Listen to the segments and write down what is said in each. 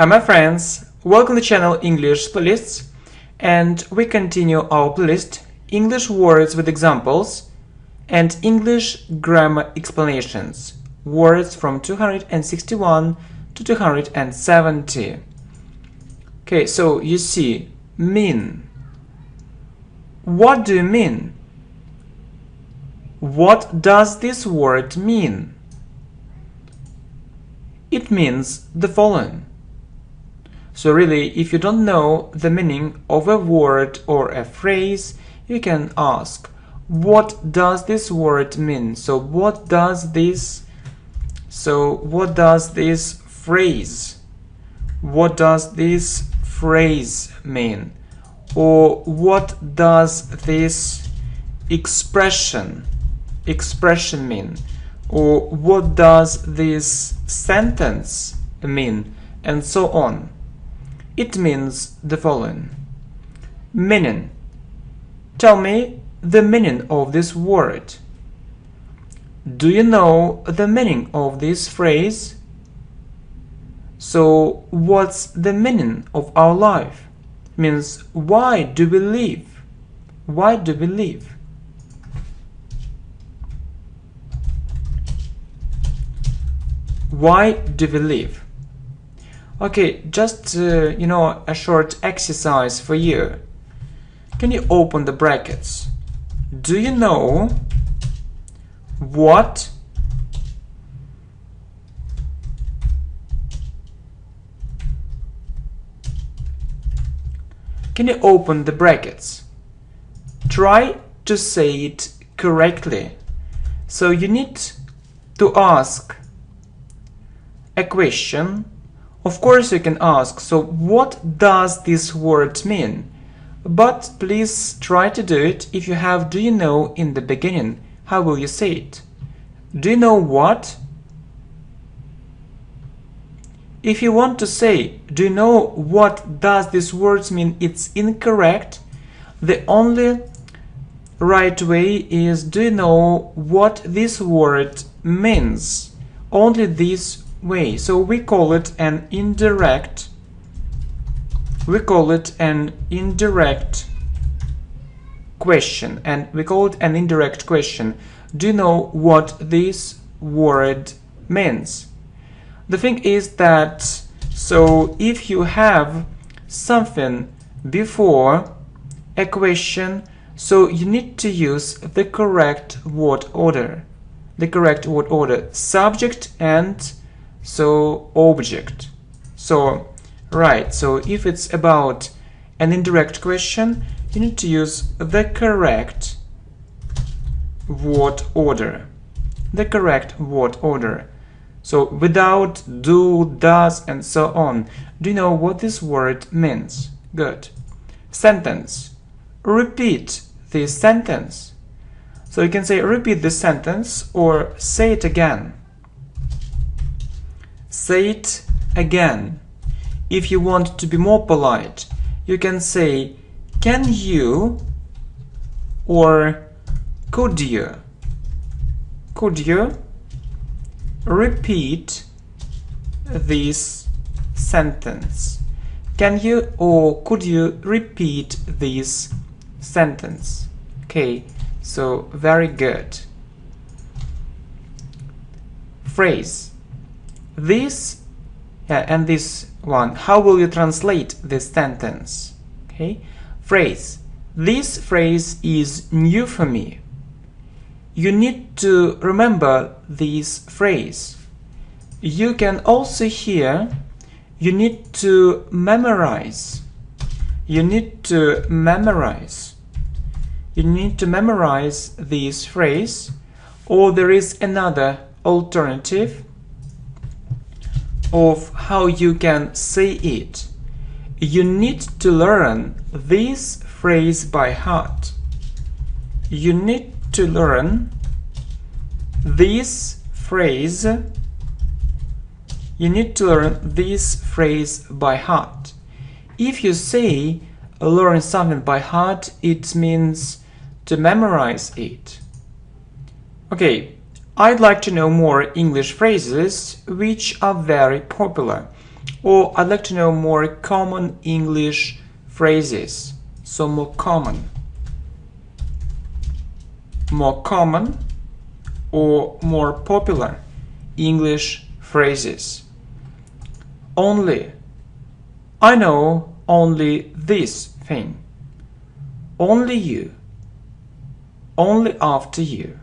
Hi my friends, welcome to the channel English Playlists, and we continue our playlist English words with examples and English grammar explanations, words from 261 to 270. Okay, so you see, mean. What do you mean? What does this word mean? It means the following. So really, if you don't know the meaning of a word or a phrase, you can ask, what does this word mean? What does this phrase? What does this phrase mean? Or what does this expression mean? Or what does this sentence mean? And so on. It means the following. Meaning. Tell me the meaning of this word. Do you know the meaning of this phrase? So, what's the meaning of our life? Means, why do we live? Why do we live? Why do we live? Okay, just a short exercise for you. Can you open the brackets? Do you know what Can you open the brackets? Try to say it correctly. So you need to ask a question. Of course you can ask, so what does this word mean? But please try to do it if you have do you know in the beginning. How will you say it? Do you know what? If you want to say, do you know what does this word mean, it's incorrect. The only right way is, do you know what this word means? Only this way. So we call it an indirect. We call it an indirect question. And we call it an indirect question. Do you know what this word means? The thing is that, so if you have something before a question, so you need to use the correct word order. The correct word order. Subject and object. Right, so if it's about an indirect question, you need to use the correct word order. The correct word order. So without do, does, and so on. Do you know what this word means? Good. Sentence. Repeat this sentence. So you can say repeat this sentence or say it again. Say it again. If you want to be more polite, you can say can you or could you? Could you repeat this sentence? Can you or could you repeat this sentence? Okay, so very good. Phrase. This and this one. How will you translate this sentence? Okay. Phrase. This phrase is new for me. You need to remember this phrase. You can also hear, you need to memorize. You need to memorize. You need to memorize this phrase, or there is another alternative of how you can say it. You need to learn this phrase by heart. You need to learn this phrase. You need to learn this phrase by heart. If you say learn something by heart, it means to memorize it. Okay, I'd like to know more English phrases which are very popular. Or I'd like to know more common English phrases. So more common or more popular English phrases. Only. I know only this thing. Only you. Only after you.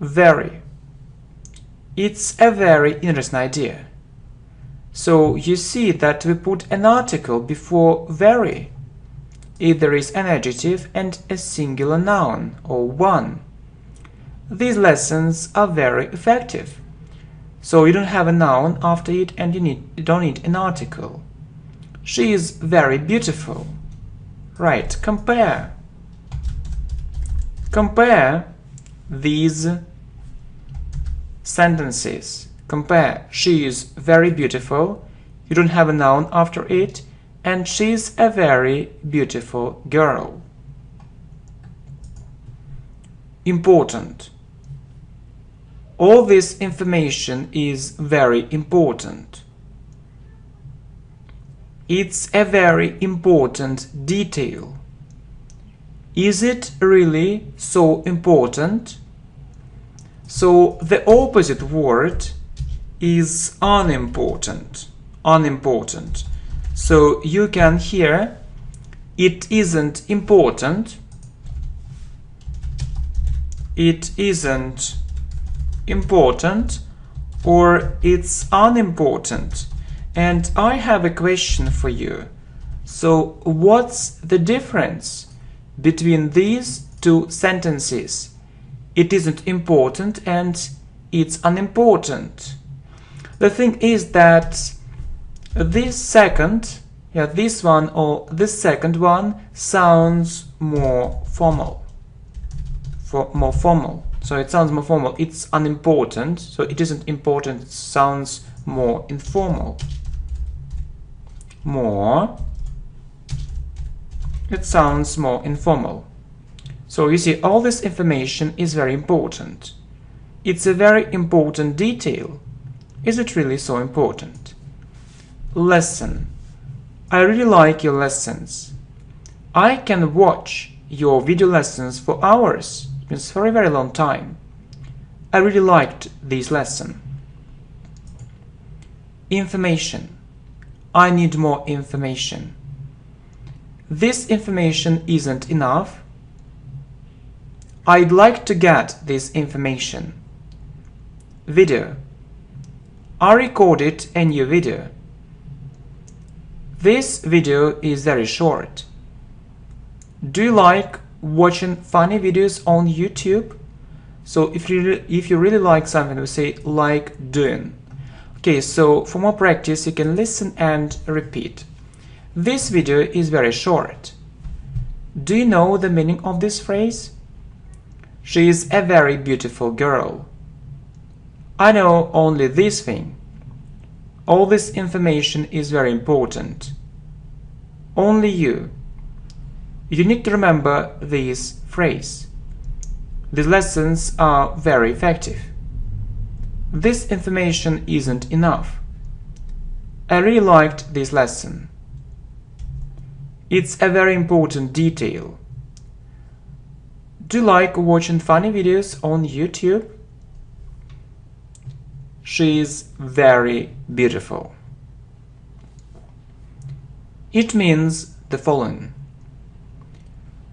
Very. It's a very interesting idea. So you see that we put an article before very if there is an adjective and a singular noun or one. These lessons are very effective. So you don't have a noun after it and you don't need an article. She is very beautiful. Right, compare. Compare these sentences. Compare. She is very beautiful. You don't have a noun after it. And she's a very beautiful girl. Important. All this information is very important. It's a very important detail. Is it really so important? So the opposite word is unimportant. Unimportant. So you can hear it isn't important. It isn't important, or it's unimportant. And I have a question for you. So what's the difference between these two sentences? It isn't important and it's unimportant. The thing is that this second, this one or this second one sounds more formal. More formal. So it sounds more formal. It's unimportant, so it isn't important. It sounds more informal. More. It sounds more informal. So you see, all this information is very important. It's a very important detail. Is it really so important? Lesson. I really like your lessons. I can watch your video lessons for hours. It means for a very long time. I really liked this lesson. Information. I need more information. This information isn't enough. I'd like to get this information. Video. I recorded a new video. This video is very short. Do you like watching funny videos on YouTube? So if you really like something, we say like doing. Okay, so for more practice, you can listen and repeat. This video is very short. Do you know the meaning of this phrase? She is a very beautiful girl. I know only this thing. All this information is very important. Only you. You need to remember this phrase. These lessons are very effective. This information isn't enough. I really liked this lesson. It's a very important detail. Do you like watching funny videos on YouTube? She is very beautiful. It means the following.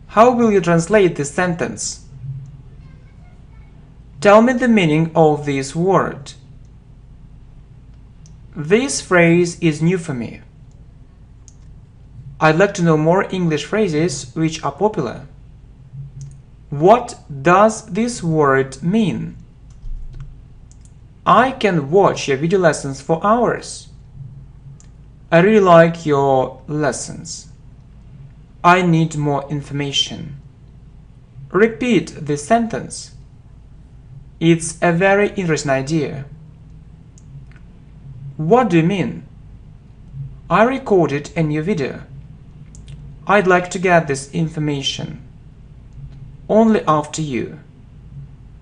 How will you translate this sentence? Tell me the meaning of this word. This phrase is new for me. I'd like to know more English phrases which are popular. What does this word mean? I can watch your video lessons for hours. I really like your lessons. I need more information. Repeat this sentence. It's a very interesting idea. What do you mean? I recorded a new video. I'd like to get this information. Only after you.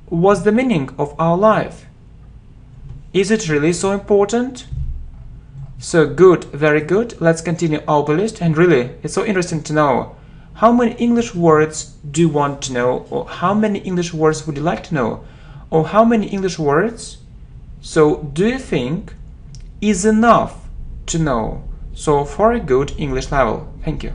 What's the meaning of our life? Is it really so important? So good, very good. Let's continue our list. And really, it's so interesting to know how many English words do you want to know, or how many English words would you like to know, or how many English words so do you think is enough to know so for a good English level. Thank you.